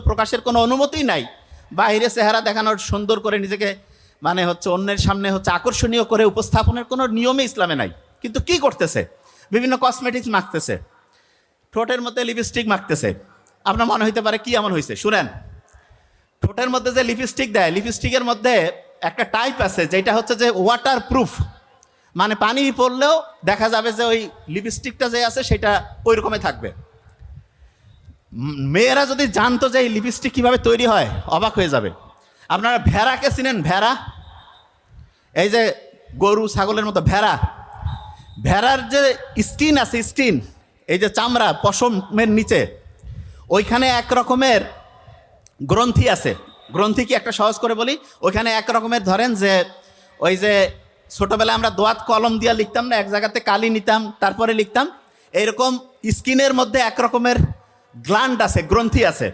প্রকাশের কোনো অনুমতিই নাই, বাইরে চেহারা দেখানোর, সুন্দর করে নিজেকে মানে হচ্ছে অন্যের সামনে হচ্ছে আকর্ষণীয় করে উপস্থাপনের কোনো নিয়মই ইসলামে নাই। কিন্তু কি করতেছে? বিভিন্ন কসমেটিক্স মাখতেছে, ঠোঁটের মধ্যে লিপস্টিক মাখতেছে। আপনার মনে হইতে পারে কি এমন হয়েছে? শুনেন, ঠোঁটের মধ্যে যে লিপস্টিক দেয়, লিপস্টিকের মধ্যে একটা টাইপ আছে যেটা হচ্ছে যে ওয়াটার প্রুফ, মানে পানি পড়লেও দেখা যাবে যে ওই লিপস্টিকটা যে আছে সেটা ওই রকমই থাকবে। মেয়েরা যদি জানতো যে এই লিপস্টিক কীভাবে তৈরি হয়, অবাক হয়ে যাবে। আপনারা ভেড়াকে চিনেন? ভেড়া, এই যে গরু ছাগলের মতো ভেড়া, ভেড়ার যে স্কিন আছে, স্কিন, এই যে চামড়া পশমের নিচে, ওইখানে এক রকমের গ্রন্থি আছে। গ্রন্থি কি একটা সহজ করে বলি, ওইখানে এক রকমের ধরেন যে ওই যে ছোটোবেলায় আমরা দোয়াত কলম দিয়ে লিখতাম না, এক জায়গাতে কালি নিতাম তারপরে লিখতাম, এইরকম স্কিনের মধ্যে এক রকমের গ্ল্যান্ড আছে, গ্রন্থি আছে।